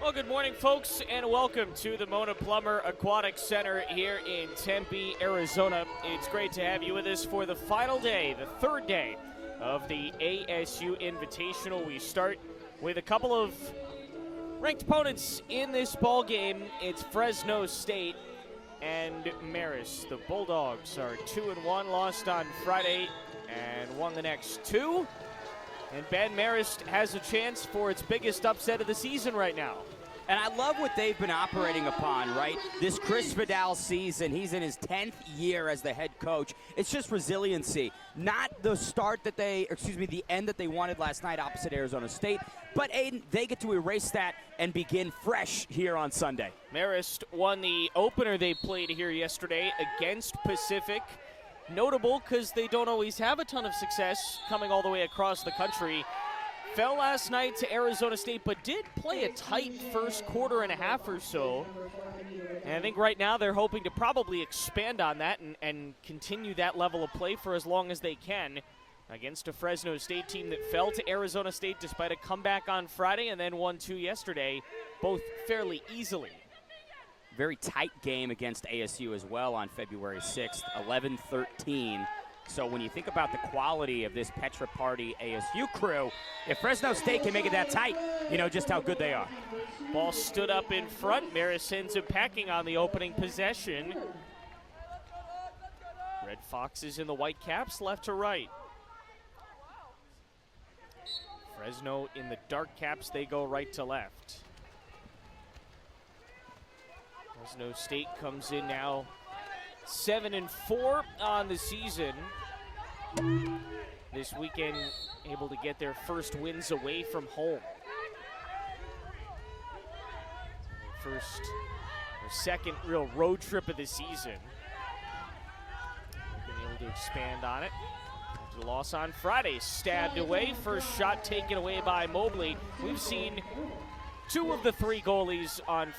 Well, good morning, folks, and welcome to the Mona Plummer Aquatic Center here in Tempe, Arizona. It's great to have you with us for the final day, the third day of the ASU Invitational. We start with a couple of ranked opponents in this ball game. It's Fresno State and Marist. The Bulldogs are 2-1, lost on Friday and won the next two. And Ben, Marist has a chance for its biggest upset of the season right now. And I love what they've been operating upon, right? This Chris Vidal season, he's in his 10th year as the head coach. It's just resiliency. Not the the end that they wanted last night opposite Arizona State. But Aiden, they get to erase that and begin fresh here on Sunday. Marist won the opener they played here yesterday against Pacific. Notable because they don't always have a ton of success coming all the way across the country. Fell last night to Arizona State, but did play a tight first quarter and a half or so. And I think right now they're hoping to probably expand on that and continue that level of play for as long as they can against a Fresno State team that fell to Arizona State despite a comeback on Friday and then won two yesterday, both fairly easily. Very tight game against ASU as well on February 6th, 11-13. So when you think about the quality of this Petra Party ASU crew, if Fresno State can make it that tight, you know just how good they are. Ball stood up in front. Marist ends up packing on the opening possession. Red Foxes in the white caps, left to right. Fresno in the dark caps, they go right to left. Fresno State comes in now 7-4 on the season. This weekend, able to get their first wins away from home. First or second real road trip of the season. Been able to expand on it. After the loss on Friday, stabbed away. First shot taken away by Mobley. We've seen two of the four goalies on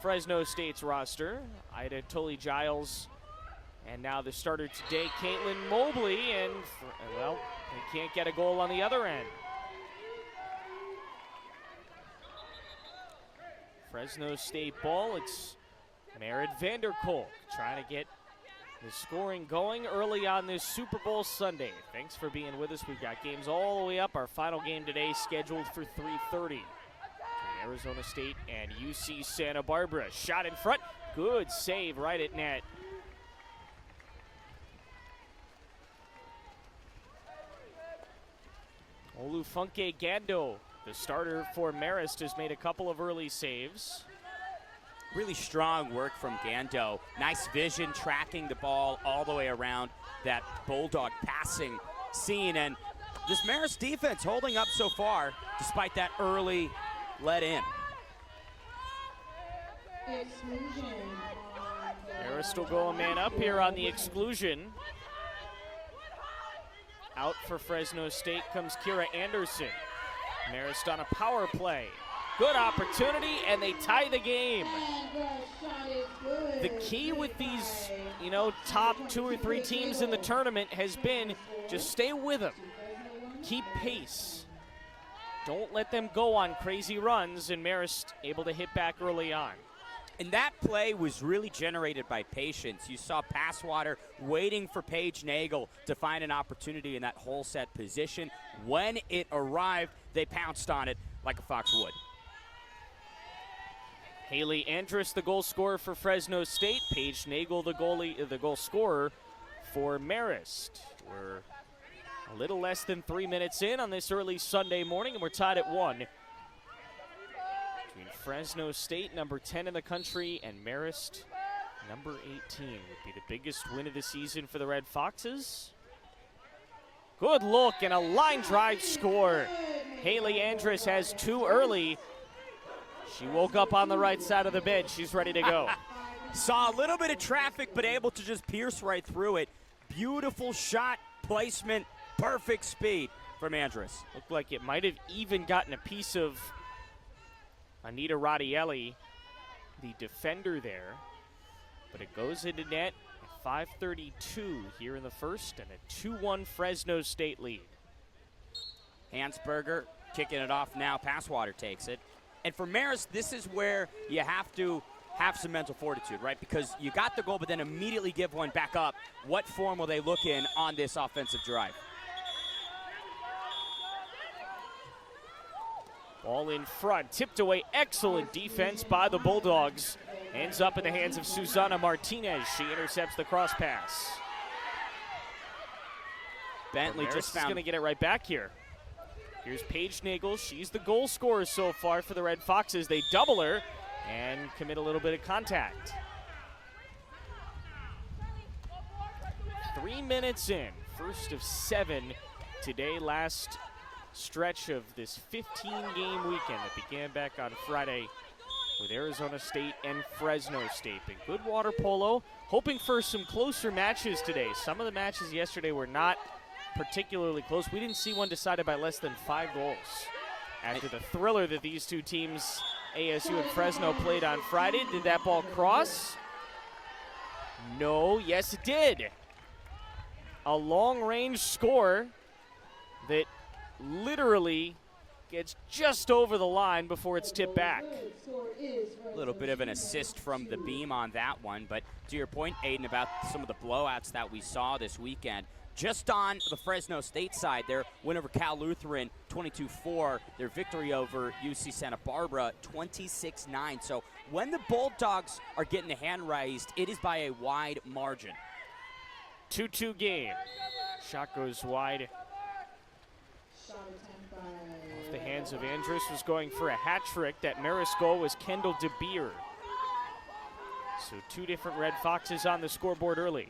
Fresno State's roster. Ida Tully-Giles, and now the starter today, Caitlin Mobley, and, well, they can't get a goal on the other end. Fresno State ball, it's Merritt Vanderkolk trying to get the scoring going early on this Super Bowl Sunday. Thanks for being with us. We've got games all the way up. Our final game today scheduled for 3:30. Arizona State and UC Santa Barbara. Shot in front. Good save right at net. Olufunke Gando, the starter for Marist, has made a couple of early saves. Really strong work from Gando. Nice vision, tracking the ball all the way around that Bulldog passing scene. And this Marist defense holding up so far, despite that early let in. Marist will go a man up here on the exclusion. Out for Fresno State comes Kira Anderson. Marist on a power play. Good opportunity, and they tie the game. The key with these, top two or three teams in the tournament has been just stay with them. Keep pace. Don't let them go on crazy runs, and Marist able to hit back early on. And that play was really generated by patience. You saw Passwater waiting for Paige Nagel to find an opportunity in that hole set position. When it arrived, they pounced on it like a fox would. Haley Andrus, the goal scorer for Fresno State. Paige Nagel, the goal scorer for Marist. We're a little less than 3 minutes in on this early Sunday morning, and we're tied at 1. Between Fresno State, number 10 in the country, and Marist, number 18. Would be the biggest win of the season for the Red Foxes. Good look, and a line drive score. Haley Andrus has two early. She woke up on the right side of the bed. She's ready to go. Saw a little bit of traffic, but able to just pierce right through it. Beautiful shot placement, perfect speed from Andrus. Looked like it might have even gotten a piece of Anita Radielli, the defender there. But it goes into net at 5:32 here in the first, and a 2-1 Fresno State lead. Hansberger Kicking it off now, Passwater takes it. And for Marist, this is where you have to have some mental fortitude, right? Because you got the goal, but then immediately give one back up. What form will they look in on this offensive drive? Ball in front, tipped away, excellent defense by the Bulldogs. Ends up in the hands of Susana Martinez. She intercepts the cross pass. Bentley just found. Is going to get it right back here. Here's Paige Nagel. She's the goal scorer so far for the Red Foxes. They double her and commit a little bit of contact. 3 minutes in, first of 7 today, last stretch of this 15-game weekend that began back on Friday with Arizona State and Fresno State. But good water polo, hoping for some closer matches today. Some of the matches yesterday were not particularly close. We didn't see one decided by less than 5 goals. After the thriller that these two teams, ASU and Fresno, played on Friday, did that ball cross? No, yes it did. A long-range score that literally gets just over the line before it's tipped back. A little bit of an assist from the beam on that one, but to your point, Aiden, about some of the blowouts that we saw this weekend, just on the Fresno State side, their win over Cal Lutheran, 22-4. Their victory over UC Santa Barbara, 26-9. So when the Bulldogs are getting the hand raised, it is by a wide margin. 2-2 game. Shot goes wide. Off the hands of Andrus, was going for a hat trick. That Marist goal was Kendall DeBeer. So 2 different Red Foxes on the scoreboard early.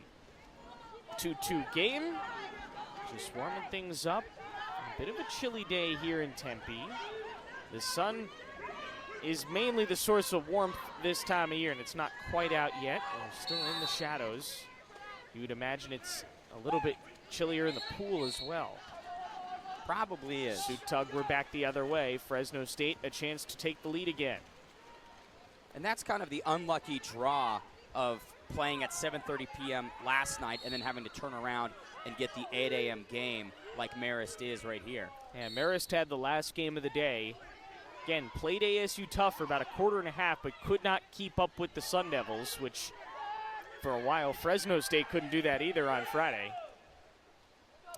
2-2 game, just warming things up. A bit of a chilly day here in Tempe. The sun is mainly the source of warmth this time of year, and it's not quite out yet. We're still in the shadows. You would imagine it's a little bit chillier in the pool as well. Probably is. Suit Tug, we're back the other way. Fresno State, a chance to take the lead again. And that's kind of the unlucky draw of playing at 7:30 p.m. last night and then having to turn around and get the 8 a.m. game like Marist is right here. Yeah, Marist had the last game of the day. Again, played ASU tough for about a quarter and a half, but could not keep up with the Sun Devils, which for a while Fresno State couldn't do that either on Friday.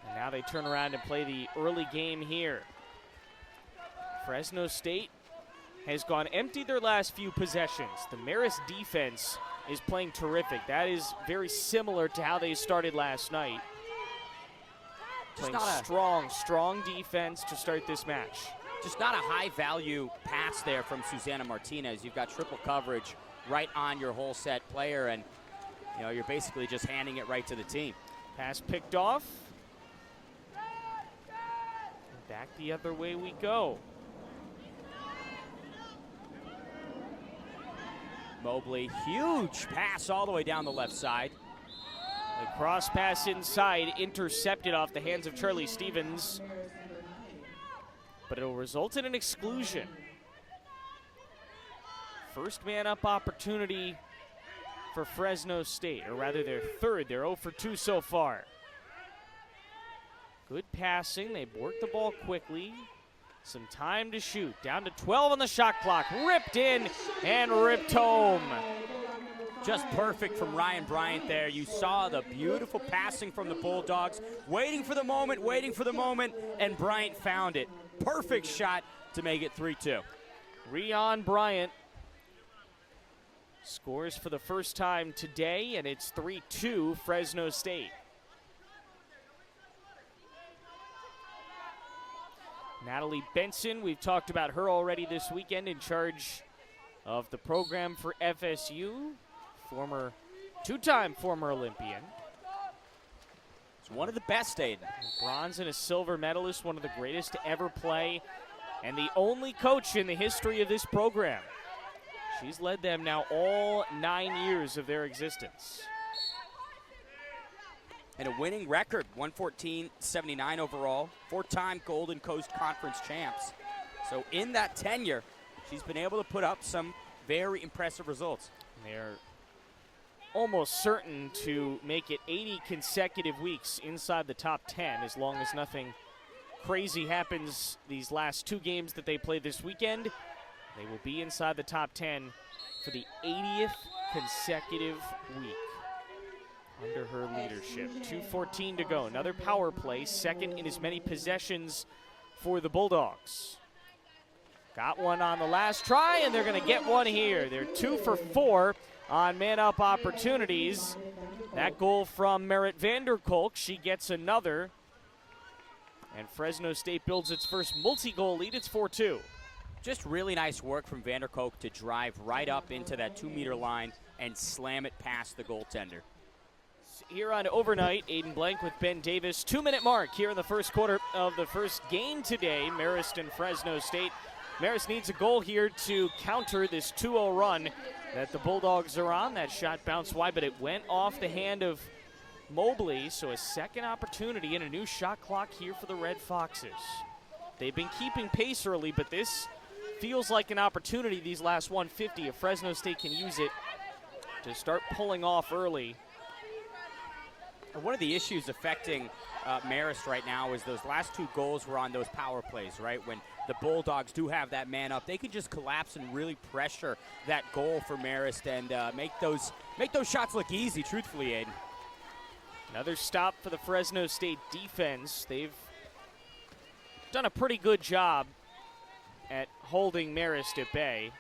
And now they turn around and play the early game here. Fresno State has gone empty their last few possessions. The Marist defense is playing terrific. That is very similar to how they started last night. Playing strong defense to start this match. Just not a high-value pass there from Susana Martinez. You've got triple coverage right on your whole set player, and you're basically just handing it right to the team. Pass picked off. And back the other way we go. Mobley, huge pass all the way down the left side. The cross pass inside, intercepted off the hands of Charlie Stevens. But it'll result in an exclusion. First man up opportunity for Fresno State, or rather their third. They're 0 for 2 so far. Good passing, they work the ball quickly. Some time to shoot. Down to 12 on the shot clock. Ripped in and ripped home. Just perfect from Ryan Bryant there. You saw the beautiful passing from the Bulldogs. Waiting for the moment, and Bryant found it. Perfect shot to make it 3-2. Rion Bryant scores for the first time today, and it's 3-2 Fresno State. Natalie Benson, we've talked about her already this weekend, in charge of the program for FSU. Two-time former Olympian. It's one of the best, Aiden. A bronze and a silver medalist, one of the greatest to ever play, and the only coach in the history of this program. She's led them now all 9 years of their existence. And a winning record, 114-79 overall, 4-time Golden Coast Conference champs. So in that tenure, she's been able to put up some very impressive results. They're almost certain to make it 80 consecutive weeks inside the top 10, as long as nothing crazy happens these last 2 games that they play this weekend, they will be inside the top 10 for the 80th consecutive week under her leadership. 2:14 to go. Another power play, second in as many possessions for the Bulldogs. Got one on the last try, and they're going to get one here. They're 2 for 4 on man-up opportunities. That goal from Merritt Vanderkolk, she gets another. And Fresno State builds its first multi-goal lead. It's 4-2. Just really nice work from Vanderkolk to drive right up into that 2-meter line and slam it past the goaltender. Here on Overnight, Aiden Blank with Ben Davis. 2-minute mark here in the first quarter of the first game today, Marist and Fresno State. Marist needs a goal here to counter this 2-0 run that the Bulldogs are on. That shot bounced wide, but it went off the hand of Mobley, so a second opportunity and a new shot clock here for the Red Foxes. They've been keeping pace early, but this feels like an opportunity these last 150 if Fresno State can use it to start pulling off early. One of the issues affecting Marist right now is those last 2 goals were on those power plays, right? When the Bulldogs do have that man up, they can just collapse and really pressure that goal for Marist and make those shots look easy, truthfully, Aiden. Another stop for the Fresno State defense. They've done a pretty good job at holding Marist at bay.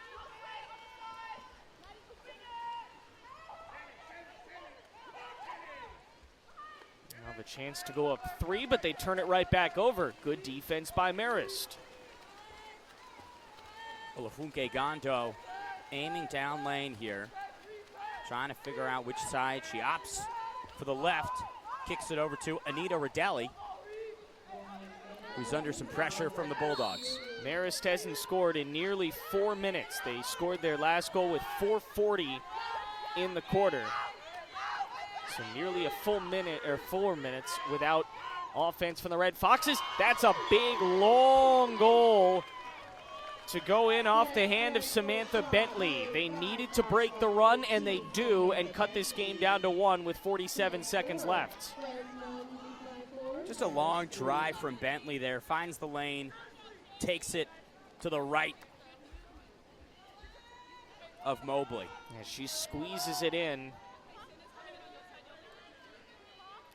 Now the chance to go up 3, but they turn it right back over. Good defense by Marist. Olafunke Gondo aiming down lane here, trying to figure out which side. She opts for the left, kicks it over to Anita Rodelli, who's under some pressure from the Bulldogs. Marist hasn't scored in nearly 4 minutes. They scored their last goal with 4:40 in the quarter. So nearly a full minute, or 4 minutes, without offense from the Red Foxes. That's a big, long goal to go in off the hand of Samantha Bentley. They needed to break the run, and they do, and cut this game down to 1 with 47 seconds left. Just a long drive from Bentley there. Finds the lane, takes it to the right of Mobley. Yeah, she squeezes it in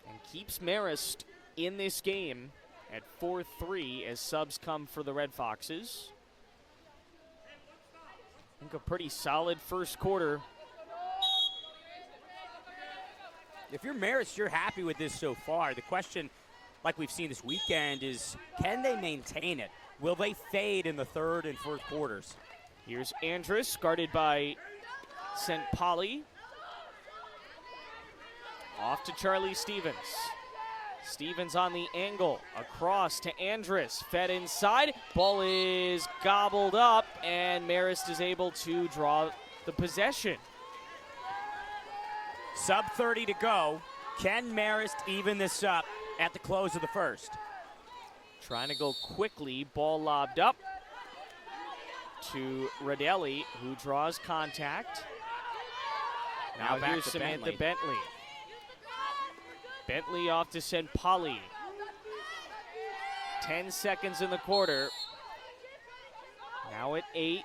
and keeps Marist in this game at 4-3 as subs come for the Red Foxes. I think a pretty solid first quarter. If you're Marist, you're happy with this so far. The question, like we've seen this weekend, is can they maintain it? Will they fade in the third and fourth quarters? Here's Andrus, guarded by St. Pauli. Off to Charlie Stevens. Stevens on the angle, across to Andrus, fed inside. Ball is gobbled up, and Marist is able to draw the possession. Sub 30 to go. Can Marist even this up at the close of the first? Trying to go quickly, ball lobbed up to Rodelli, who draws contact. Now here's Samantha Bentley. Bentley off to St. Pauli. 10 seconds in the quarter. Now at 8.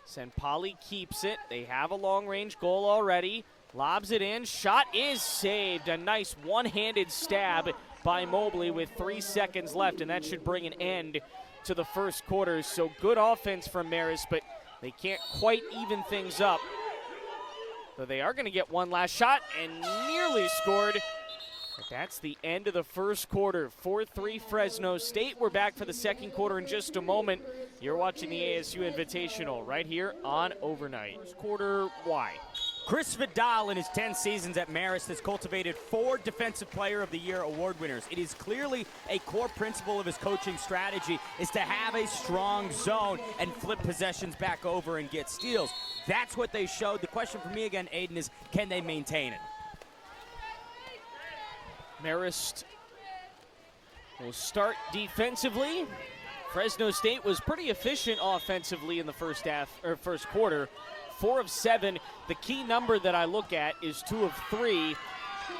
St. Pauli keeps it. They have a long-range goal already. Lobs it in. Shot is saved. A nice one-handed stab by Mobley with 3 seconds left, and that should bring an end to the first quarter. So good offense from Marist, but they can't quite even things up. So they are going to get one last shot and nearly scored. But that's the end of the first quarter. 4-3 Fresno State. We're back for the second quarter in just a moment. You're watching the ASU Invitational right here on Overnight. First quarter, why? Chris Vidal, in his 10 seasons at Marist, has cultivated 4 Defensive Player of the Year award winners. It is clearly a core principle of his coaching strategy is to have a strong zone and flip possessions back over and get steals. That's what they showed. The question for me again, Aiden, is can they maintain it? Marist will start defensively. Fresno State was pretty efficient offensively in the first quarter. 4 of 7. The key number that I look at is 2 of 3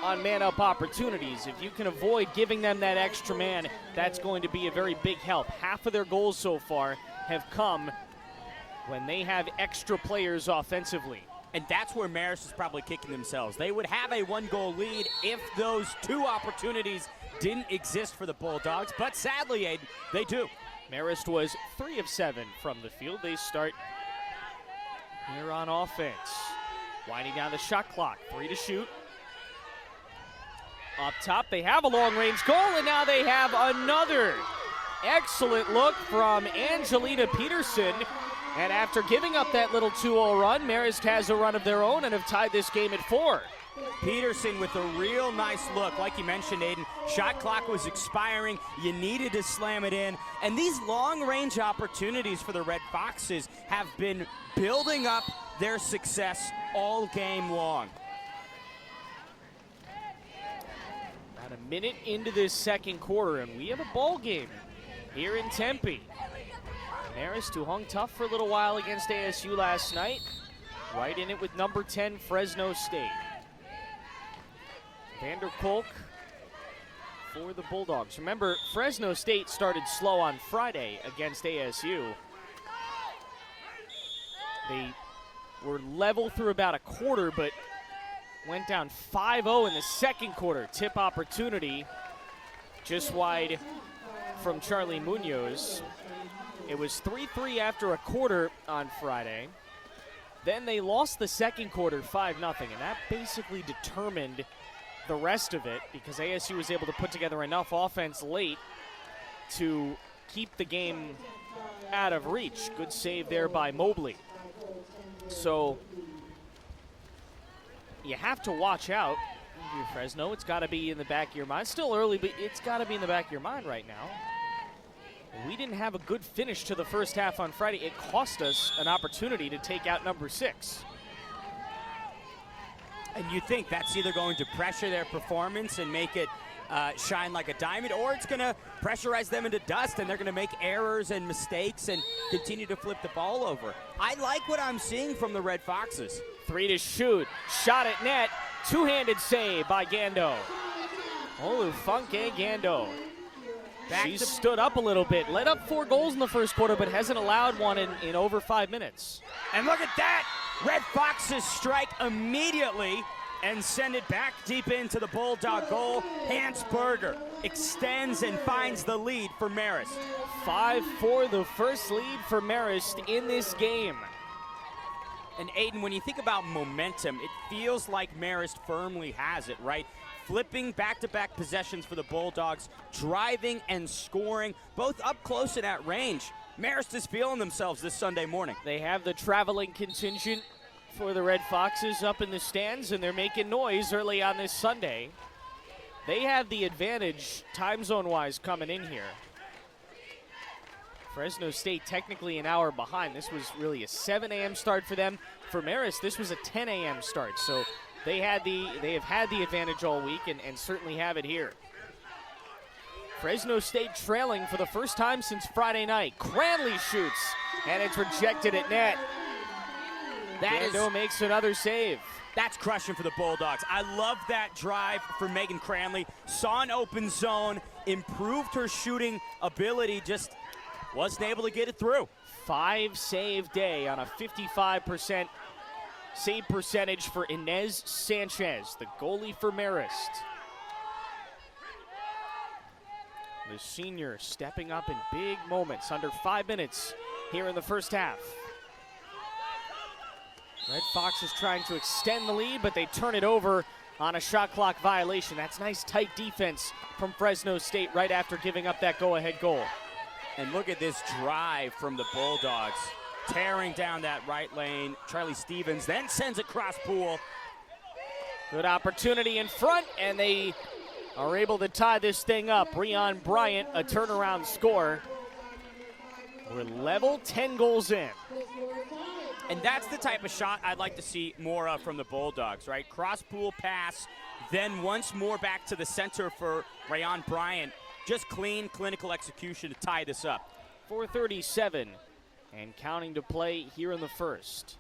on man-up opportunities. If you can avoid giving them that extra man, that's going to be a very big help. Half of their goals so far have come when they have extra players offensively. And that's where Marist is probably kicking themselves. They would have a one-goal lead if those two opportunities didn't exist for the Bulldogs, but sadly, Aiden, they do. Marist was 3 of 7 from the field. They start here on offense. Winding down the shot clock, 3 to shoot. Up top, they have a long-range goal, and now they have another excellent look from Angelina Peterson. And after giving up that little 2-0 run, Marist has a run of their own and have tied this game at 4. Peterson with a real nice look. Like you mentioned, Aiden, shot clock was expiring. You needed to slam it in. And these long-range opportunities for the Red Foxes have been building up their success all game long. About a minute into this second quarter, and we have a ball game here in Tempe. Marist, who hung tough for a little while against ASU last night, right in it with number 10, Fresno State. Vander Kolk for the Bulldogs. Remember, Fresno State started slow on Friday against ASU. They were level through about a quarter, but went down 5-0 in the second quarter. Tip opportunity just wide from Charlie Munoz. It was 3-3 after a quarter on Friday. Then they lost the second quarter 5-0, and that basically determined the rest of it because ASU was able to put together enough offense late to keep the game out of reach. Good save there by Mobley. So you have to watch out. Fresno, it's got to be in the back of your mind. Still early, but it's got to be in the back of your mind right now. We didn't have a good finish to the first half on Friday. It cost us an opportunity to take out number 6. And you think that's either going to pressure their performance and make it shine like a diamond, or it's going to pressurize them into dust and they're going to make errors and mistakes and continue to flip the ball over. I like what I'm seeing from the Red Foxes. 3 to shoot. Shot at net. Two-handed save by Gando. Olufunke Gando. She's stood up a little bit. Let up 4 goals in the first quarter, but hasn't allowed one in over 5 minutes. And look at that! Red Foxes strike immediately and send it back deep into the Bulldog goal. Hansberger extends and finds the lead for Marist. 5-4, the first lead for Marist in this game. And Aiden, when you think about momentum, it feels like Marist firmly has it, right? Flipping back-to-back possessions for the Bulldogs, driving and scoring, both up close and at range. Marist is feeling themselves this Sunday morning. They have the traveling contingent for the Red Foxes up in the stands, and they're making noise early on this Sunday. They have the advantage time zone-wise coming in here. Fresno State technically an hour behind. This was really a 7 a.m. start for them. For Marist, this was a 10 a.m. start. So they have had the advantage all week and certainly have it here. Fresno State trailing for the first time since Friday night. Cranley shoots, and it's rejected at net. Gando makes another save. That's crushing for the Bulldogs. I love that drive for Megan Cranley. Saw an open zone, improved her shooting ability, just wasn't able to get it through. 5-save day on a 55% save percentage for Inez Sanchez, the goalie for Marist. The senior stepping up in big moments under 5 minutes here in the first half. Red Fox is trying to extend the lead, but they turn it over on a shot clock violation. That's nice tight defense from Fresno State right after giving up that go-ahead goal. And look at this drive from the Bulldogs, tearing down that right lane. Charlie Stevens then sends it cross pool. Good opportunity in front, and they are able to tie this thing up. Breon Bryant, a turnaround score. We're level, 10 goals in. And that's the type of shot I'd like to see more of from the Bulldogs, right? Cross pool pass, then once more back to the center for Breon Bryant. Just clean, clinical execution to tie this up. 4:37 and counting to play here in the first.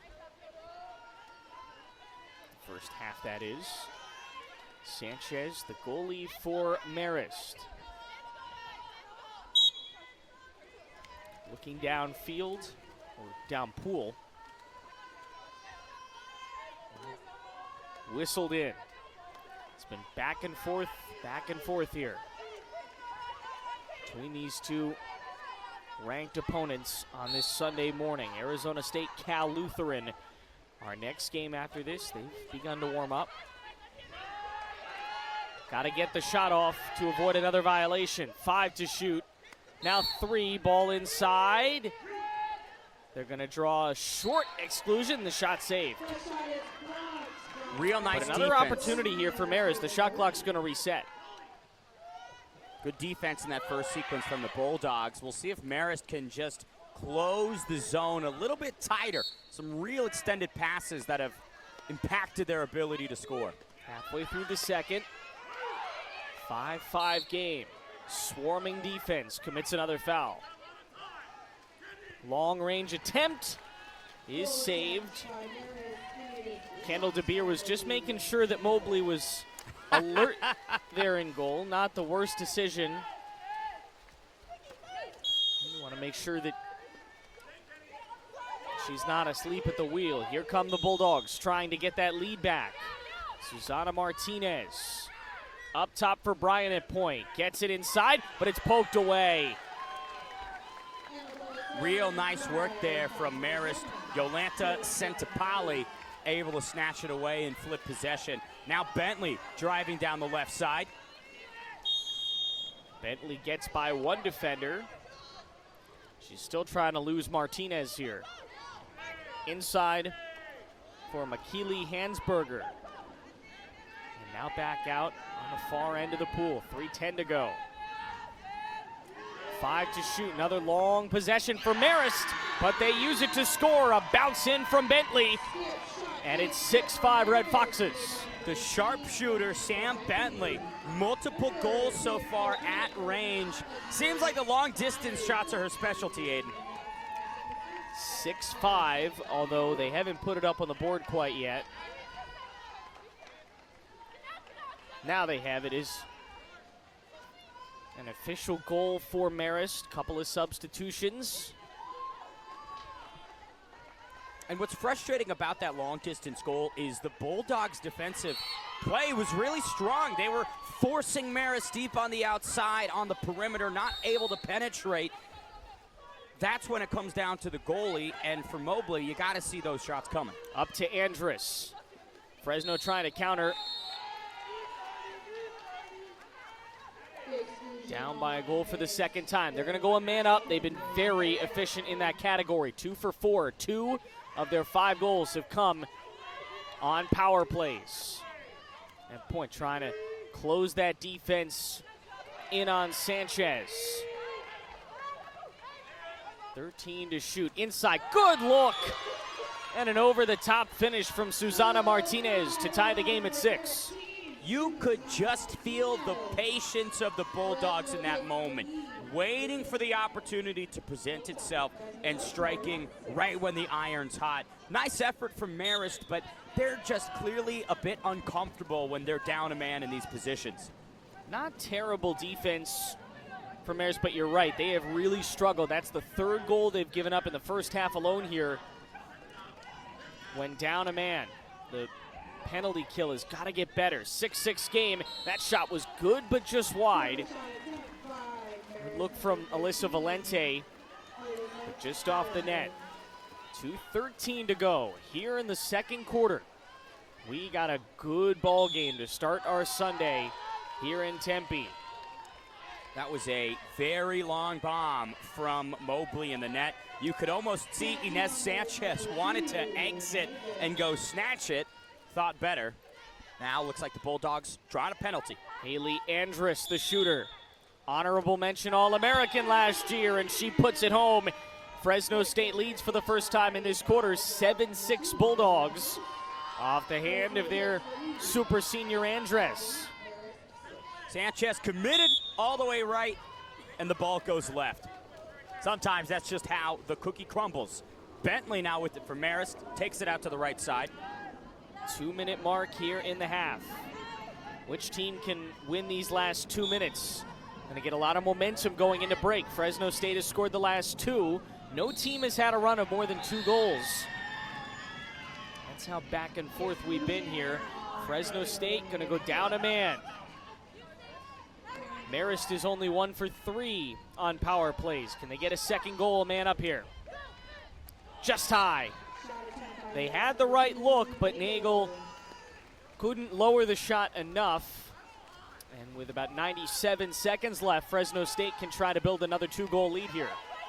First half, that is. Sanchez, the goalie for Marist. Looking downfield, or down pool. Whistled in. It's been back and forth here between these two ranked opponents on this Sunday morning. Arizona State, Cal Lutheran. Our next game after this, they've begun to warm up. Got to get the shot off to avoid another violation. 5 to shoot. Now 3, ball inside. They're going to draw a short exclusion. The shot saved. Real nice but another defense. Opportunity here for Marist. The shot clock's going to reset. Good defense in that first sequence from the Bulldogs. We'll see if Marist can just close the zone a little bit tighter. Some real extended passes that have impacted their ability to score. Halfway through the second. 5-5 game. Swarming defense commits another foul. Long range attempt is saved. Kendall DeBeer was just making sure that Mobley was alert there in goal. Not the worst decision. You want to make sure that she's not asleep at the wheel. Here come the Bulldogs trying to get that lead back. Susana Martinez up top for Bryan at point. Gets it inside, but it's poked away. Real nice work there from Marist. Yolanta Centopoli able to snatch it away and flip possession. Now Bentley driving down the left side. Bentley gets by one defender. She's still trying to lose Martinez here. Inside for Makili Hansberger. And now back out on the far end of the pool. 3:10 to go. 5 to shoot. Another long possession for Marist, but they use it to score. A bounce in from Bentley, and it's 6-5 Red Foxes. The sharpshooter, Sam Bentley. Multiple goals so far at range. Seems like the long distance shots are her specialty, Aiden. 6-5, although they haven't put it up on the board quite yet. Now they have it. Is an official goal for Marist. Couple of substitutions. And what's frustrating about that long-distance goal is the Bulldogs' defensive play was really strong. They were forcing Marist deep on the outside, on the perimeter, not able to penetrate. That's when it comes down to the goalie, and for Mobley, you got to see those shots coming. Up to Andrus. Fresno trying to counter. Down by a goal for the second time. They're going to go a man up. They've been very efficient in that category. 2 for 4. 2 of their 5 goals have come on power plays. And point trying to close that defense in on Sanchez. 13 to shoot. Inside. Good look. And an over-the-top finish from Susana Martinez to tie the game at 6. You could just feel the patience of the Bulldogs in that moment, waiting for the opportunity to present itself and striking right when the iron's hot. Nice effort from Marist, but they're just clearly a bit uncomfortable when they're down a man in these positions. Not terrible defense for Marist, but you're right. They have really struggled. That's the 3rd goal they've given up in the first half alone here. When down a man, the penalty kill has got to get better. 6-6 game. That shot was good, but just wide. Good look from Alyssa Valente, but just off the net. 2:13 to go here in the second quarter. We got a good ball game to start our Sunday here in Tempe. That was a very long bomb from Mobley in the net. You could almost see Inez Sanchez wanted to exit and go snatch it. Thought better. Now looks like the Bulldogs drawing a penalty. Haley Andrus, the shooter. Honorable mention All-American last year, and she puts it home. Fresno State leads for the first time in this quarter, 7-6 Bulldogs. Off the hand of their super senior Andrus. Sanchez committed all the way right, and the ball goes left. Sometimes that's just how the cookie crumbles. Bentley now with it for Marist, takes it out to the right side. 2-minute mark here in the half. which team can win these last 2 minutes. Going to get a lot of momentum going into break. Fresno State has scored the last 2. No team has had a run of more than 2 goals. That's how back and forth we've been here. Fresno State going to go down a man. Marist is only 1 for 3 on power plays. Can they get a second goal, man up here? Just high. They had the right look, but Nagel couldn't lower the shot enough. And with about 97 seconds left, Fresno State can try to build another 2-goal lead here.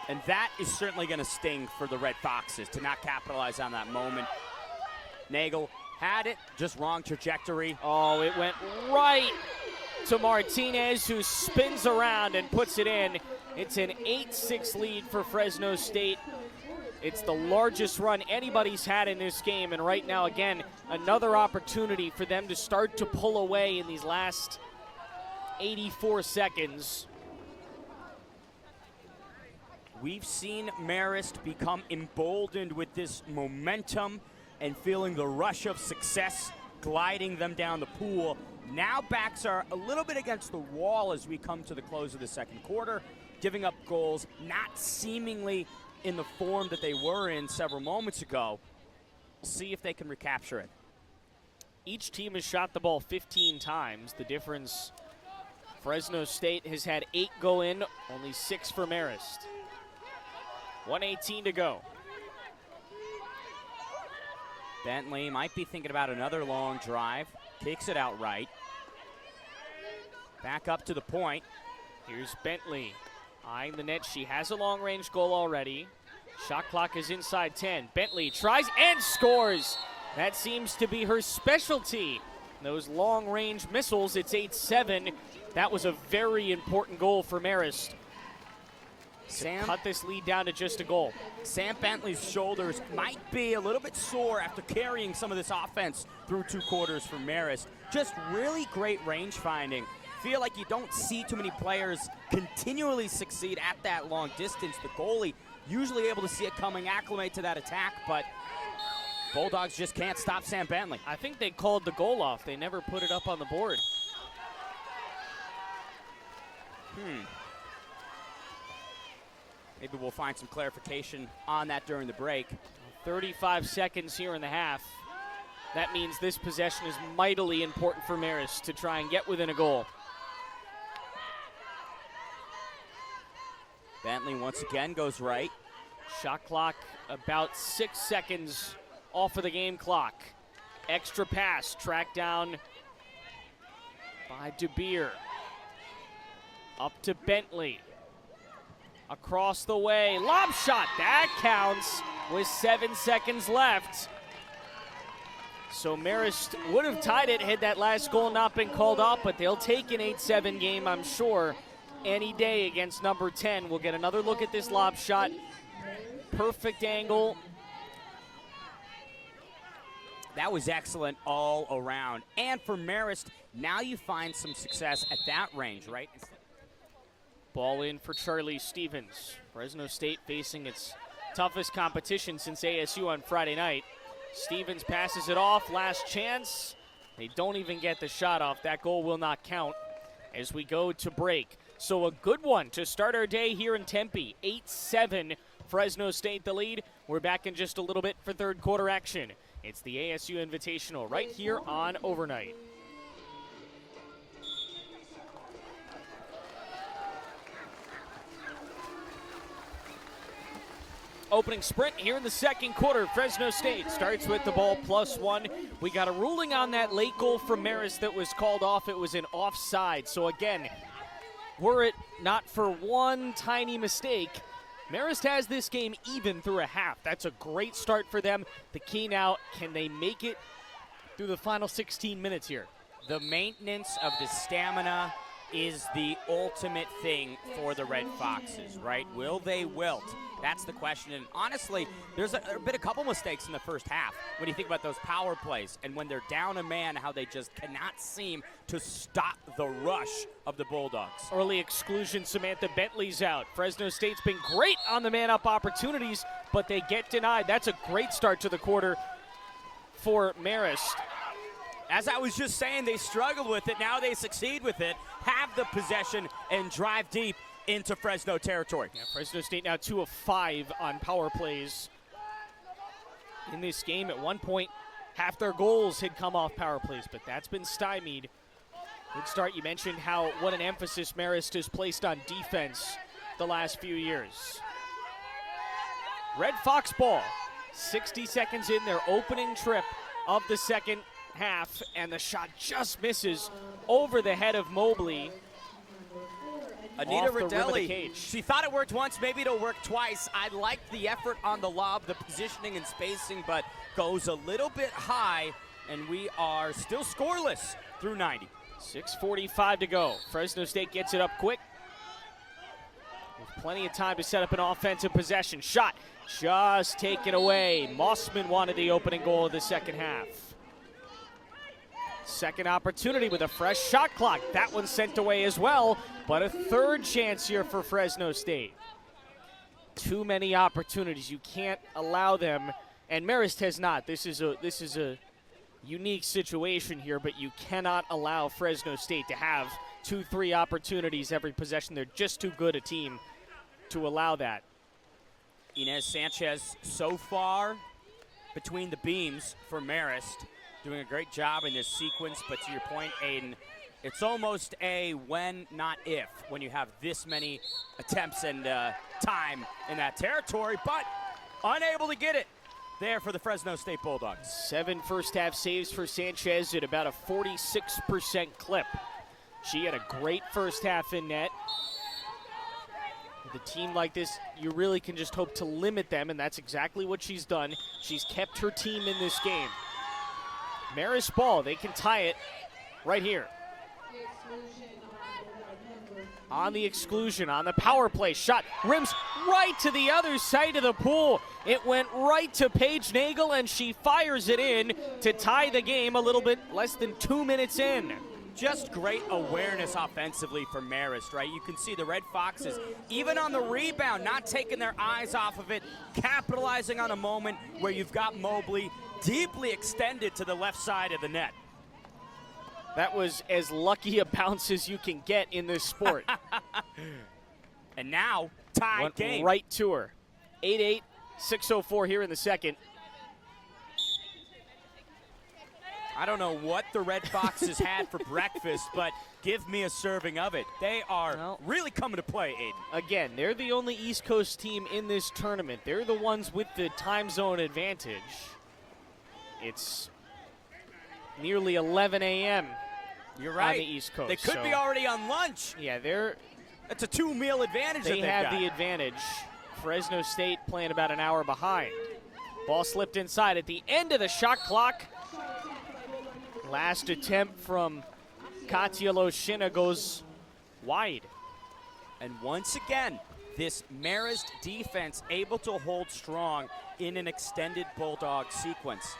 And that is certainly going to sting for the Red Foxes to not capitalize on that moment. Nagel had it, just wrong trajectory. Oh, it went right to Martinez, who spins around and puts it in. It's an 8-6 lead for Fresno State. It's the largest run anybody's had in this game, and right now, again, another opportunity for them to start to pull away in these last 84 seconds. We've seen Marist become emboldened with this momentum and feeling the rush of success gliding them down the pool. Now backs are a little bit against the wall as we come to the close of the second quarter, giving up goals, not seemingly in the form that they were in several moments ago. See if they can recapture it. Each team has shot the ball 15 times. The difference, Fresno State has had 8 go in, only 6 for Marist. 1:18 to go. Bentley might be thinking about another long drive. Kicks it out right. Back up to the point. Here's Bentley eyeing the net. She has a long-range goal already. Shot clock is inside 10. Bentley tries and scores. That seems to be her specialty. Those long-range missiles, it's 8-7. That was a very important goal for Marist. Sam cut this lead down to just a goal. Sam Bentley's shoulders might be a little bit sore after carrying some of this offense through 2 quarters for Marist. Just really great range finding. Feel like you don't see too many players continually succeed at that long distance. The goalie usually able to see it coming, acclimate to that attack, but Bulldogs just can't stop Sam Bentley. I think they called the goal off. They never put it up on the board. Maybe we'll find some clarification on that during the break. 35 seconds here in the half. That means this possession is mightily important for Marist to try and get within a goal. Bentley once again goes right. Shot clock about 6 seconds off of the game clock. Extra pass tracked down by DeBeer. Up to Bentley. Across the way, lob shot, that counts with 7 seconds left. So Marist would have tied it had that last goal not been called off, but they'll take an 8-7 game, I'm sure, any day against number 10. We'll get another look at this lob shot. Perfect angle. That was excellent all around. And for Marist, now you find some success at that range, right? Ball in for Charlie Stevens. Fresno State facing its toughest competition since ASU on Friday night. Stevens passes it off, last chance. They don't even get the shot off. That goal will not count as we go to break. So a good one to start our day here in Tempe. 8-7, Fresno State the lead. We're back in just a little bit for third quarter action. It's the ASU Invitational right here on Overnight. Opening sprint here in the second quarter. Fresno State starts with the ball +1. We got a ruling on that late goal from Marist that was called off. It was an offside. So again, were it not for one tiny mistake, Marist has this game even through a half. That's a great start for them. The key now, can they make it through the final 16 minutes here? The maintenance of the stamina is the ultimate thing for the Red Foxes, right? Will they wilt? That's the question. And honestly, there's been a couple mistakes in the first half when you think about those power plays and when they're down a man, how they just cannot seem to stop the rush of the Bulldogs. Early exclusion, Samantha Bentley's out. Fresno State's been great on the man-up opportunities, but they get denied. That's a great start to the quarter for Marist. As I was just saying, they struggled with it. Now they succeed with it, have the possession, and drive deep into Fresno territory. Yeah, Fresno State now 2 of 5 on power plays in this game. At one point, half their goals had come off power plays, but that's been stymied. Good start. You mentioned what an emphasis Marist has placed on defense the last few years. Red Fox ball. 60 seconds in their opening trip of the second half, and the shot just misses over the head of Mobley. Anita Off the rim of the Rodelli, cage. she thought it worked once, maybe it'll work twice. I like the effort on the lob, the positioning and spacing, but goes a little bit high, and we are still scoreless through 90. 6:45 to go. Fresno State gets it up quick. With plenty of time to set up an offensive possession. Shot just taken away. Mossman wanted the opening goal of the second half. Second opportunity with a fresh shot clock. That one sent away as well, but a third chance here for Fresno State. Too many opportunities. You can't allow them, and Marist has not. This is a unique situation here, but you cannot allow Fresno State to have 2-3 opportunities every possession. They're just too good a team to allow that. Inez Sanchez so far between the beams for Marist, doing a great job in this sequence, but to your point, Aiden, it's almost a when, not if, when you have this many attempts and time in that territory, but unable to get it there for the Fresno State Bulldogs. 7 first-half saves for Sanchez at about a 46% clip. She had a great first half in net. With a team like this, you really can just hope to limit them, and that's exactly what she's done. She's kept her team in this game. Marist ball, they can tie it right here. On the exclusion, on the power play, shot rims right to the other side of the pool. It went right to Paige Nagel, and she fires it in to tie the game a little bit less than 2 minutes in. Just great awareness offensively for Marist, right? You can see the Red Foxes, even on the rebound, not taking their eyes off of it, capitalizing on a moment where you've got Mobley deeply extended to the left side of the net. That was as lucky a bounce as you can get in this sport. And now, tie Went game. right to her. 8-8, 6:04 here in the second. I don't know what the Red Foxes had for breakfast, but give me a serving of it. They are really coming to play, Aiden. Again, they're the only East Coast team in this tournament. They're the ones with the time zone advantage. It's nearly 11 a.m. You're right. On the East Coast. They could be already on lunch. Yeah, That's a 2-meal advantage that they they've have got. the advantage. Fresno State playing about an hour behind. Ball slipped inside at the end of the shot clock. Last attempt from Katya Loshina goes wide. And once again, this Marist defense able to hold strong in an extended Bulldog sequence.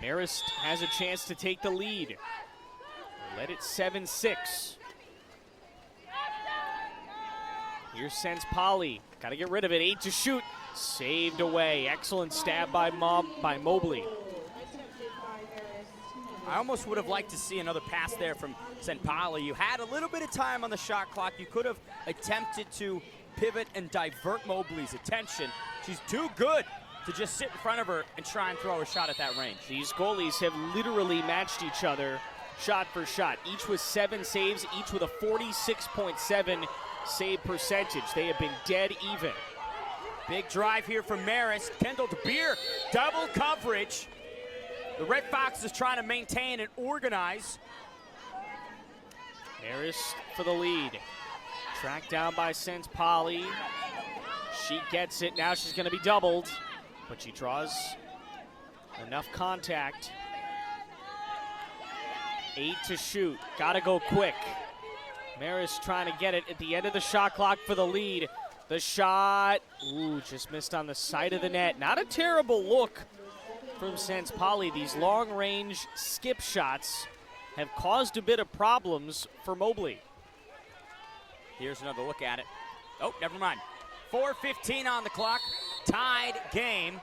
Marist has a chance to take the lead. Let it 7-6. Here's Sense Polly. Got to get rid of it. 8 to shoot. Saved away. Excellent stab by Mobley. I almost would have liked to see another pass there from Senpali. You had a little bit of time on the shot clock. You could have attempted to pivot and divert Mobley's attention. She's too good to just sit in front of her and try and throw a shot at that range. These goalies have literally matched each other shot for shot. Each with 7 saves, each with a 46.7 save percentage. They have been dead even. Big drive here from Marist. Kendall DeBeer, double coverage. The Red Fox is trying to maintain and organize. Marist for the lead. Tracked down by Sense Polly. She gets it. Now she's going to be doubled, but she draws enough contact. 8 to shoot. Got to go quick. Marist trying to get it at the end of the shot clock for the lead. The shot, just missed on the side of the net. Not a terrible look from Sense Polly. These long-range skip shots have caused a bit of problems for Mobley. Here's another look at it. Oh, never mind. 4:15 on the clock. Tied game.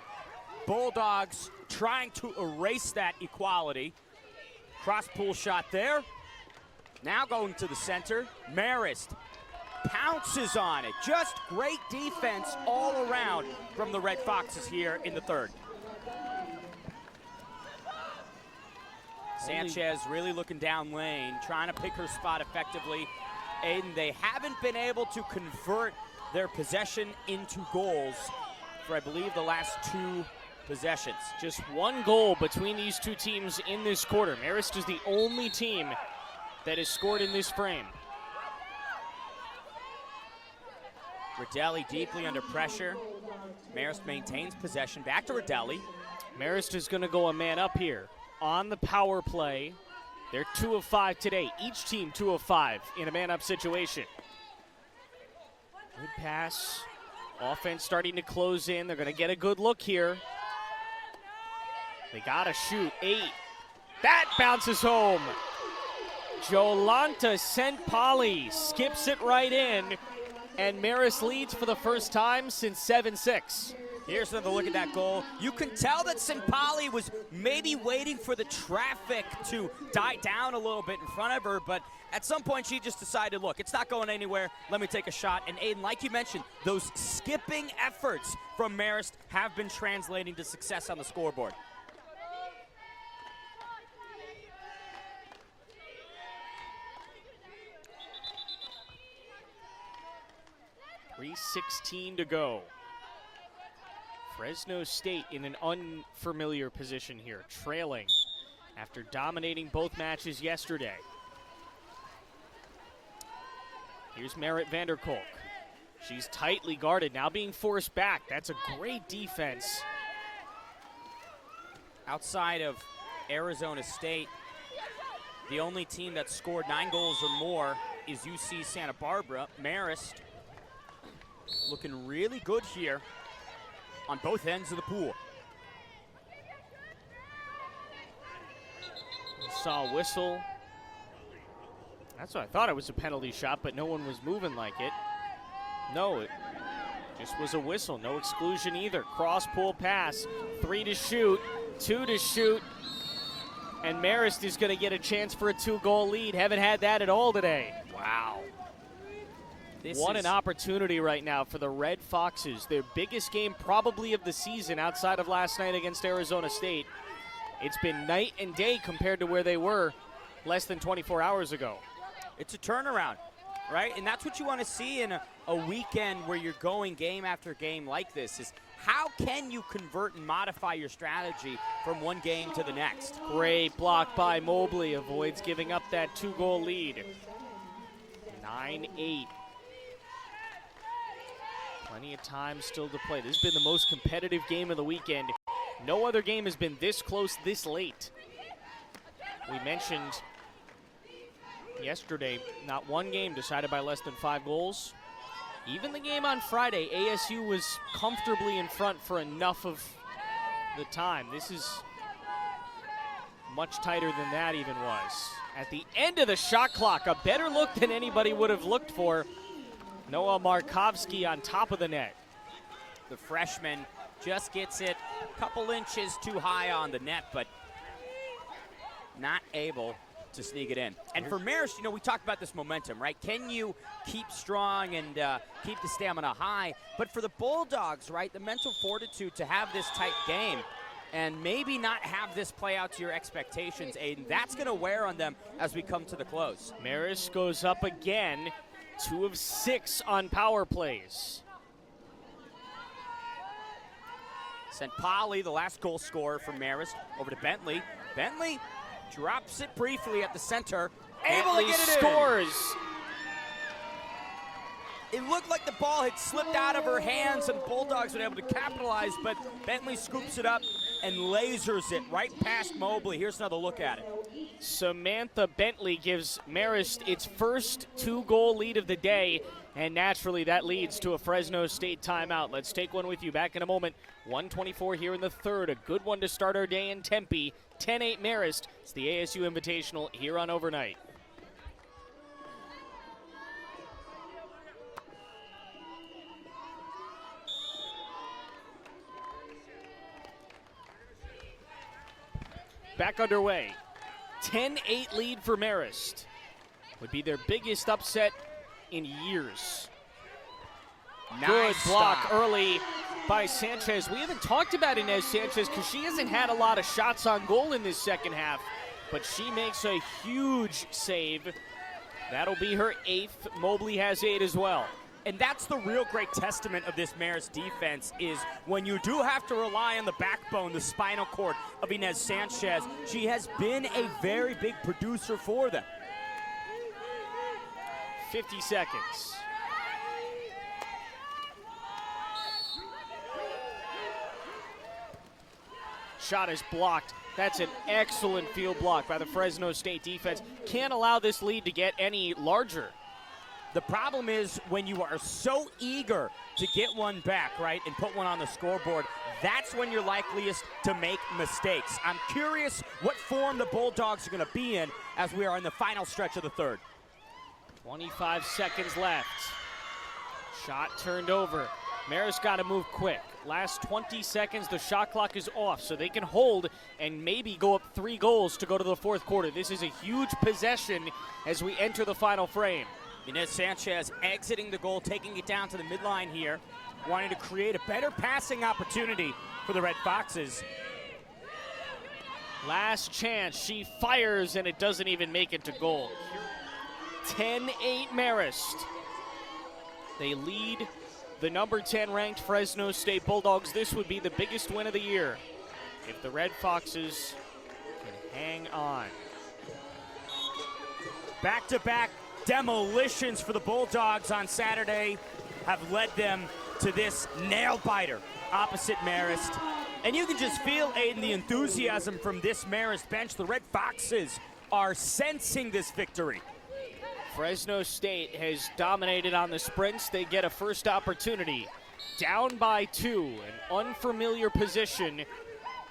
Bulldogs trying to erase that equality. Cross-pool shot there. Now going to the center. Marist pounces on it. Just great defense all around from the Red Foxes here in the third. Sanchez really looking down lane, trying to pick her spot effectively. And they haven't been able to convert their possession into goals for, I believe, the last 2 possessions. Just 1 goal between these 2 teams in this quarter. Marist is the only team that has scored in this frame. Radelli deeply under pressure. Marist maintains possession. Back to Radelli. Marist is going to go a man up here on the power play. They're 2 of 5 today. Each team 2 of 5 in a man-up situation. Good pass. Offense starting to close in. They're going to get a good look here. They got to shoot. 8. That bounces home. Jolanta Sentpali skips it right in, and Marist leads for the first time since 7-6. Here's another look at that goal. You can tell that Sentpali was maybe waiting for the traffic to die down a little bit in front of her, but at some point she just decided, look, it's not going anywhere. Let me take a shot. And Aiden, like you mentioned, those skipping efforts from Marist have been translating to success on the scoreboard. 3:16 to go. Fresno State in an unfamiliar position here, trailing after dominating both matches yesterday. Here's Merritt Vanderkolk. She's tightly guarded, now being forced back. That's a great defense. Outside of Arizona State, the only team that scored 9 goals or more is UC Santa Barbara. Marist looking really good here on both ends of the pool. Saw a whistle. That's what I thought. It was a penalty shot, but no one was moving like it. No, it just was a whistle. No exclusion either. Cross-pull pass. 3 to shoot, 2 to shoot. And Marist is going to get a chance for a 2-goal lead. Haven't had that at all today. Wow. What an opportunity right now for the Red Foxes. Their biggest game probably of the season outside of last night against Arizona State. It's been night and day compared to where they were less than 24 hours ago. It's a turnaround, right? And that's what you want to see in a weekend where you're going game after game like this, is how can you convert and modify your strategy from one game to the next? Great block by Mobley, avoids giving up that 2-goal lead. 9-8. Plenty of time still to play. This has been the most competitive game of the weekend. No other game has been this close this late. We mentioned yesterday, not one game decided by less than 5 goals. Even the game on Friday, ASU was comfortably in front for enough of the time. This is much tighter than that even was. At the end of the shot clock, a better look than anybody would have looked for. Noah Markovsky on top of the net. The freshman just gets it a couple inches too high on the net, but not able to sneak it in. And for Marist, you know, we talked about this momentum, right? Can you keep strong and keep the stamina high? But for the Bulldogs, right, the mental fortitude to have this tight game and maybe not have this play out to your expectations, Aiden, that's going to wear on them as we come to the close. Marist goes up again. 2 of 6 on power plays. Sentpali, the last goal scorer for Marist, over to Bentley. Bentley drops it briefly at the center. Able to get it scores. It looked like the ball had slipped out of her hands and Bulldogs were able to capitalize, but Bentley scoops it up and lasers it right past Mobley. Here's another look at it. Samantha Bentley gives Marist its first 2-goal lead of the day, and naturally that leads to a Fresno State timeout. Let's take one with you back in a moment. 1:24 here in the third. A good one to start our day in Tempe. 10-8 Marist. It's the ASU Invitational here on Overnight. back underway. 10-8 lead for Marist. Would be their biggest upset in years. Nice Good block stop. early by Sanchez. We haven't talked about Inez Sanchez because she hasn't had a lot of shots on goal in this second half, but she makes a huge save. That'll be her 8th. Mobley has 8 as well. And that's the real great testament of this Marist defense is when you do have to rely on the backbone, the spinal cord of Inez Sanchez, she has been a very big producer for them. 50 seconds. Shot is blocked. That's an excellent field block by the Fresno State defense. Can't allow this lead to get any larger. The problem is when you are so eager to get one back, right, and put one on the scoreboard, that's when you're likeliest to make mistakes. I'm curious what form the Bulldogs are going to be in as we are in the final stretch of the third. 25 seconds left. Shot turned over. Marist got to move quick. Last 20 seconds, the shot clock is off, so they can hold and maybe go up 3 goals to go to the fourth quarter. This is a huge possession as we enter the final frame. Inez Sanchez exiting the goal, taking it down to the midline here, wanting to create a better passing opportunity for the Red Foxes. Last chance, she fires and it doesn't even make it to goal. 10-8 Marist. They lead the number 10 ranked Fresno State Bulldogs. This would be the biggest win of the year if the Red Foxes can hang on. Back-to-back demolitions for the Bulldogs on Saturday have led them to this nail-biter opposite Marist. And you can just feel, Aiden, the enthusiasm from this Marist bench. The Red Foxes are sensing this victory. Fresno State has dominated on the sprints. They get a first opportunity. Down by 2, an unfamiliar position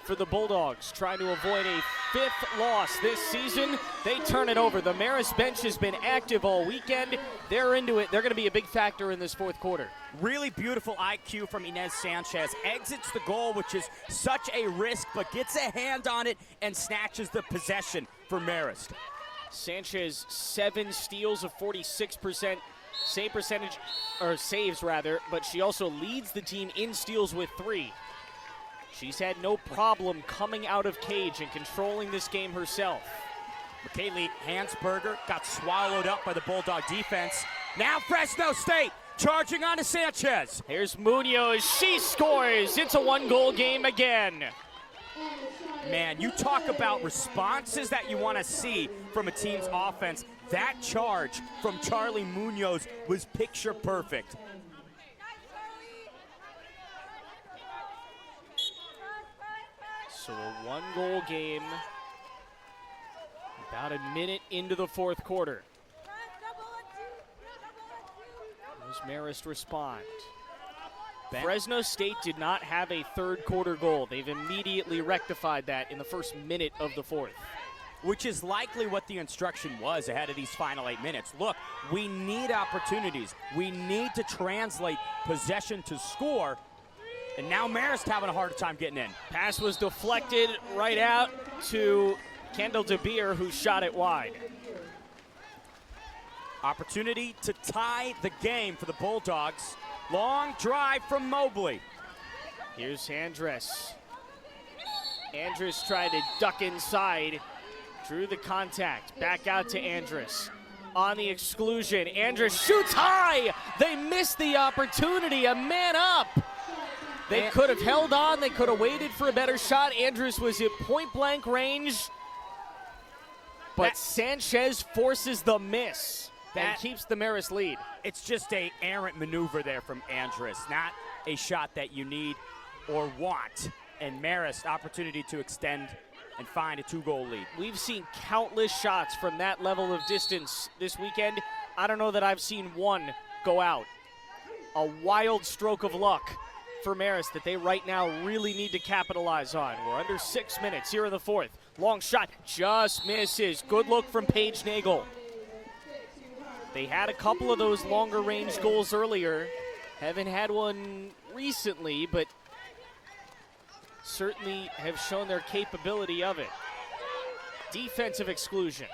for the Bulldogs, trying to avoid a 5th loss this season. They turn it over. The Marist bench has been active all weekend. They're into it. They're going to be a big factor in this fourth quarter. Really beautiful IQ from Inez Sanchez. Exits the goal, which is such a risk, but gets a hand on it and snatches the possession for Marist. Sanchez, 7 steals of 46% save percentage, or saves rather, but she also leads the team in steals with 3. She's had no problem coming out of cage and controlling this game herself. McKaylee Hansberger got swallowed up by the Bulldog defense. Now Fresno State charging on to Sanchez. Here's Munoz. She scores. It's a 1-goal game again. Man, you talk about responses that you want to see from a team's offense. That charge from Charlie Munoz was picture perfect. So a 1-goal game, about a minute into the fourth quarter. Does Marist respond? Fresno State did not have a third quarter goal. They've immediately rectified that in the first minute of the fourth. Which is likely what the instruction was ahead of these final 8 minutes. Look, we need opportunities. We need to translate possession to score. And now Marist having a harder time getting in. Pass was deflected right out to Kendall DeBeer, who shot it wide. Opportunity to tie the game for the Bulldogs. Long drive from Mobley. Here's Andress. Andress tried to duck inside. Drew the contact. Back out to Andress. On the exclusion. Andress shoots high. They missed the opportunity. A man up. They could have held on. They could have waited for a better shot. Andress was at point-blank range. But Sanchez forces the miss and keeps the Marist lead. It's just a errant maneuver there from Andress, not a shot that you need or want. And Marist, opportunity to extend and find a 2-goal lead. We've seen countless shots from that level of distance this weekend. I don't know that I've seen one go out. A wild stroke of luck for Marist that they right now really need to capitalize on. We're under 6 minutes here in the fourth. Long shot, just misses. Good look from Paige Nagel. They had a couple of those longer range goals earlier. Haven't had one recently, but certainly have shown their capability of it. Defensive exclusion.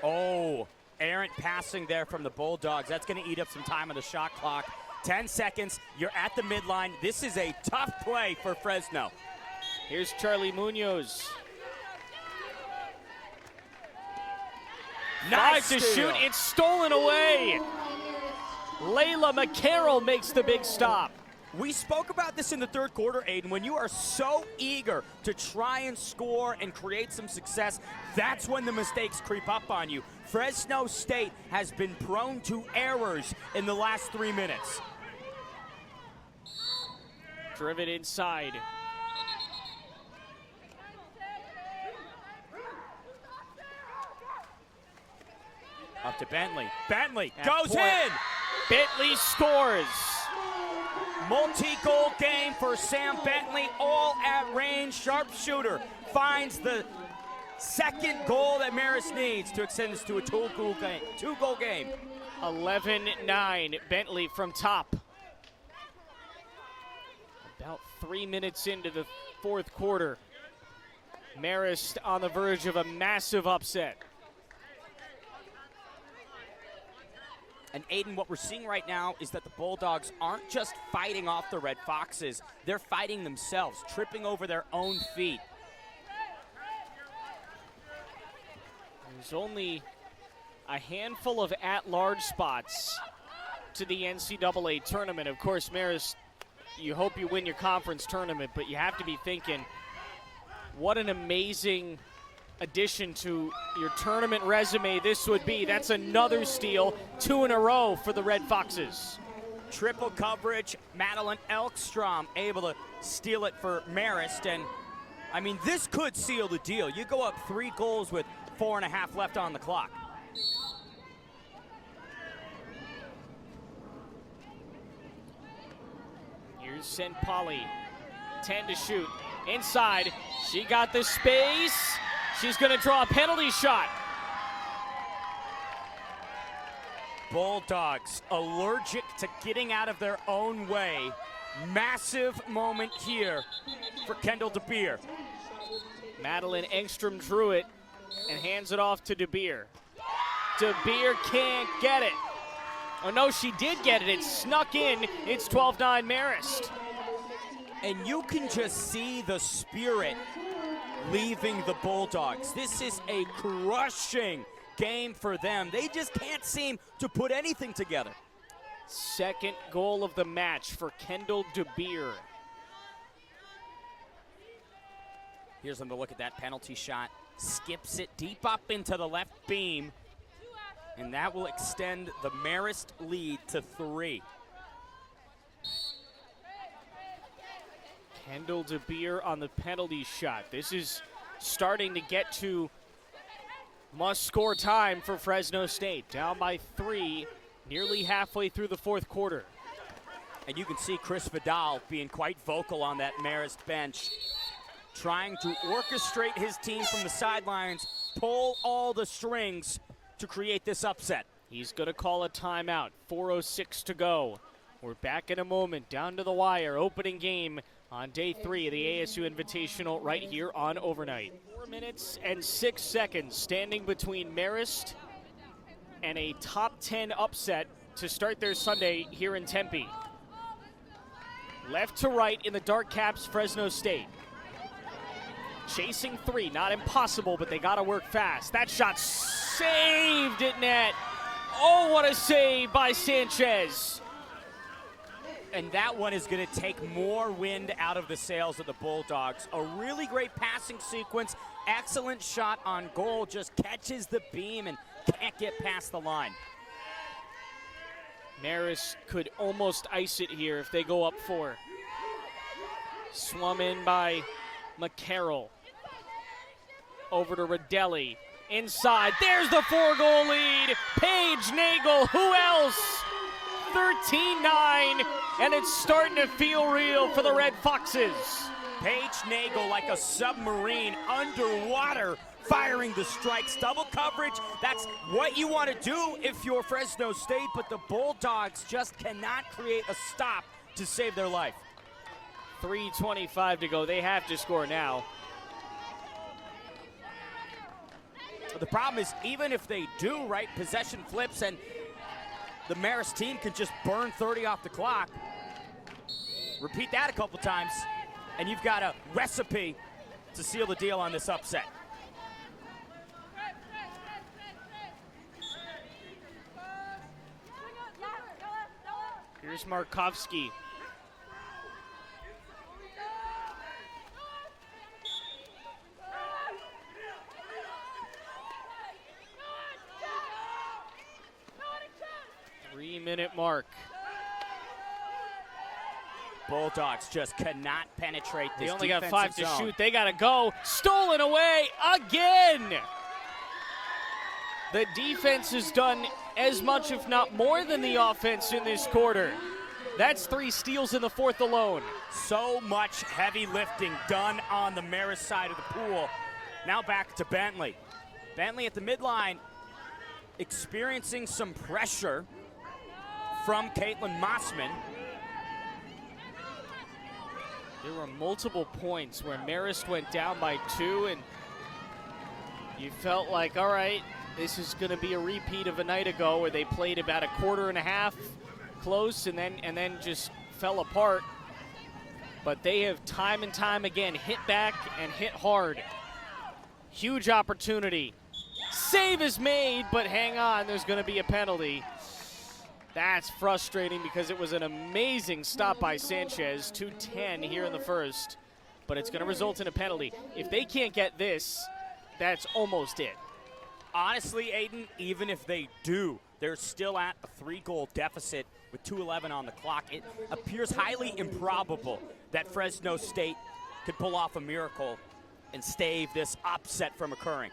Oh, errant passing there from the Bulldogs. That's going to eat up some time on the shot clock. 10 seconds, you're at the midline. This is a tough play for Fresno. Here's Charlie Munoz. Nice 5 to steal. shoot, it's stolen away. Layla McCarroll makes the big stop. We spoke about this in the third quarter, Aiden. When you are so eager to try and score and create some success, that's when the mistakes creep up on you. Fresno State has been prone to errors in the last 3 minutes. Driven inside. Up to Bentley. Bentley At goes point. in! Bentley scores. Multi-goal game for Sam Bentley, all at range. Sharpshooter finds the second goal that Marist needs to extend this to a two-goal game. 11-9, Bentley from top. About 3 minutes into the fourth quarter. Marist on the verge of a massive upset. And Aiden, what we're seeing right now is that the Bulldogs aren't just fighting off the Red Foxes, they're fighting themselves, tripping over their own feet. There's only a handful of at-large spots to the NCAA tournament. Of course, Marist, you hope you win your conference tournament, but you have to be thinking, what an amazing addition to your tournament resume this would be. That's another steal, 2 in a row for the Red Foxes. Triple coverage, Madeline Elkstrom able to steal it for Marist, and I mean, this could seal the deal. You go up 3 goals with 4.5 left on the clock. Here's St. Pauli, 10 to shoot. Inside, she got the space. She's going to draw a penalty shot. Bulldogs allergic to getting out of their own way. Massive moment here for Kendall DeBeer. Madeline Engstrom drew it and hands it off to DeBeer. DeBeer can't get it. Oh no, she did get it. It snuck in. It's 12-9 Marist. And you can just see the spirit leaving the Bulldogs. This is a crushing game for them. They just can't seem to put anything together. Second goal of the match for Kendall DeBeer. Here's them to look at that penalty shot. Skips it deep up into the left beam. And that will extend the Marist lead to 3. Kendall DeBeer on the penalty shot. This is starting to get to must-score time for Fresno State. Down by 3, nearly halfway through the fourth quarter. And you can see Chris Vidal being quite vocal on that Marist bench, trying to orchestrate his team from the sidelines, pull all the strings to create this upset. He's going to call a timeout. 4:06 to go. We're back in a moment. Down to the wire. Opening game on day 3 of the ASU Invitational right here on Overnight. 4 minutes and 6 seconds standing between Marist and a top 10 upset to start their Sunday here in Tempe. Left to right in the dark caps, Fresno State. Chasing 3, not impossible, but they got to work fast. That shot saved at net. Oh, what a save by Sanchez. And that one is going to take more wind out of the sails of the Bulldogs. A really great passing sequence. Excellent shot on goal. Just catches the beam and can't get past the line. Marist could almost ice it here if they go up 4. Swum in by McCarroll. Over to Rodelli. Inside. There's the 4-goal lead. Paige Nagel. Who else? 13-9. And it's starting to feel real for the Red Foxes. Paige Nagel like a submarine underwater, firing the strikes. Double coverage, that's what you want to do if you're Fresno State, but the Bulldogs just cannot create a stop to save their life. 3:25 to go. They have to score now. The problem is, even if they do, right, possession flips and the Marist team can just burn 30 off the clock. Repeat that a couple times, and you've got a recipe to seal the deal on this upset. Here's Markovsky. Three-minute mark. Bulldogs just cannot penetrate this. They only got 5 to zone. shoot. They got to go. Stolen away again. The defense has done as much, if not more, than the offense in this quarter. That's 3 steals in the fourth alone. So much heavy lifting done on the Marist side of the pool. Now back to Bentley. Bentley at the midline experiencing some pressure from Caitlin Mossman. There were multiple points where Marist went down by 2, and you felt like, all right, this is going to be a repeat of a night ago where they played about a quarter and a half close and then just fell apart. But they have time and time again hit back and hit hard. Huge opportunity. Save is made, but hang on, there's going to be a penalty. That's frustrating because it was an amazing stop by Sanchez, 2:10 here in the first, but it's going to result in a penalty. If they can't get this, that's almost it. Honestly, Aiden, even if they do, they're still at a 3-goal deficit with 2:11 on the clock. It appears highly improbable that Fresno State could pull off a miracle and stave this upset from occurring.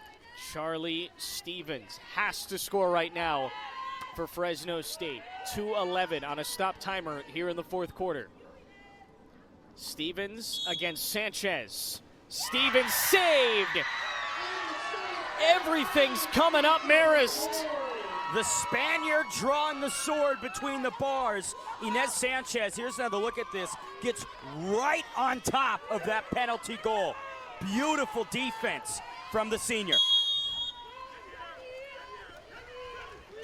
Charlie Stevens has to score right now for Fresno State. 2:11 on a stop timer here in the fourth quarter. Stevens against Sanchez. Stevens saved. Everything's coming up, Marist. The Spaniard drawing the sword between the bars. Inez Sanchez, here's another look at this, gets right on top of that penalty goal. Beautiful defense from the senior.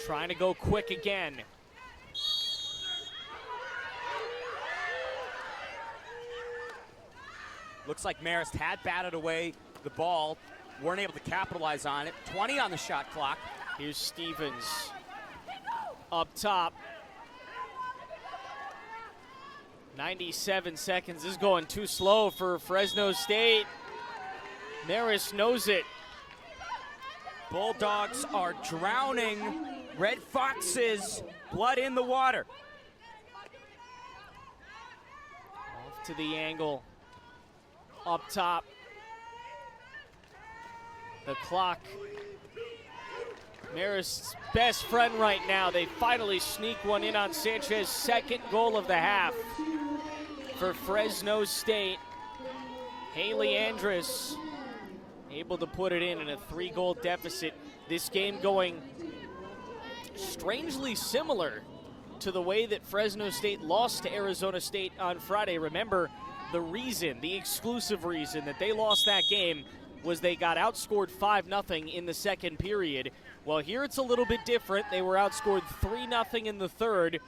Trying to go quick again. Looks like Marist had batted away the ball, weren't able to capitalize on it. 20 on the shot clock. Here's Stevens up top. 97 seconds. This is going too slow for Fresno State. Marist knows it. Bulldogs are drowning Red Fox's blood in the water. Off to the angle. Up top. The clock. Marist's best friend right now. They finally sneak one in on Sanchez. Second goal of the half for Fresno State. Haley Andrus able to put it in a 3-goal deficit. This game going strangely similar to the way that Fresno State lost to Arizona State on Friday. Remember, the exclusive reason that they lost that game was they got outscored 5-0 in the second period. Well, here it's a little bit different. They were outscored 3-0 in the third,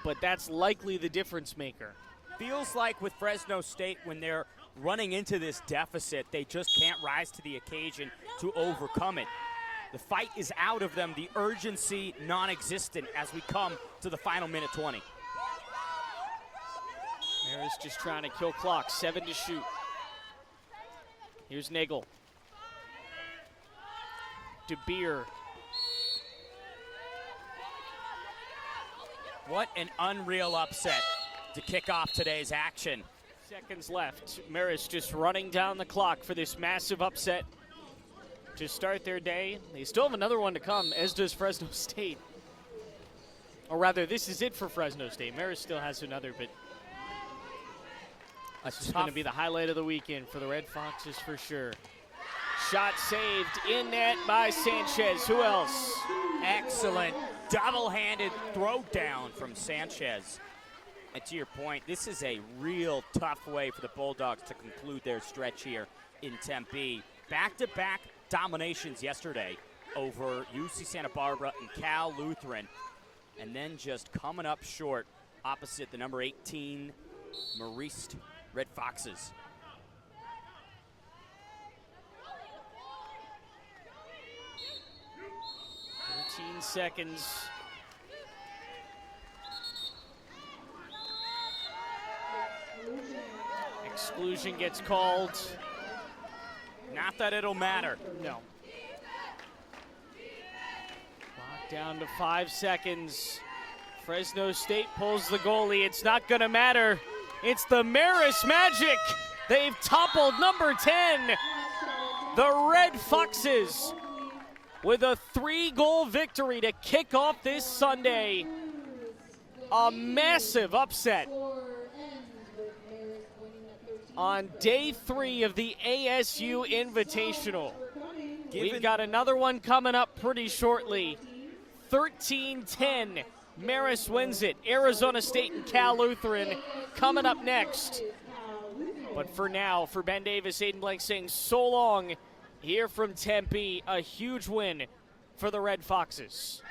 but that's likely the difference maker. Feels like with Fresno State, when they're running into this deficit, they just can't rise to the occasion to overcome it. The fight is out of them, the urgency non-existent as we come to the final minute 20. Marist just trying to kill clock, 7 to shoot. Here's Nagel. De Beer. What an unreal upset to kick off today's action. Seconds left. Marist just running down the clock for this massive upset to start their day. They still have another one to come, as does Fresno State. Or rather, this is it for Fresno State. Marist still has another, but this is going to be the highlight of the weekend for the Red Foxes for sure. Shot saved in net by Sanchez. Who else? Excellent double-handed throw down from Sanchez. And to your point, this is a real tough way for the Bulldogs to conclude their stretch here in Tempe. Back-to-back dominations yesterday over UC Santa Barbara and Cal Lutheran, and then just coming up short opposite the number 18 Marist Red Foxes. Seconds. Exclusion gets called. Not that it'll matter. No. Clock down to 5 seconds. Fresno State pulls the goalie. It's not going to matter. It's the Marist Magic. They've toppled number 10, the Red Foxes, with a 3-goal victory to kick off this Sunday. A massive upset on day 3 of the ASU Invitational. We've got another one coming up pretty shortly. 13-10, Marist wins it. Arizona State and Cal Lutheran coming up next. But for now, for Ben Davis, Aiden Blank saying so long here from Tempe. A huge win for the Red Foxes.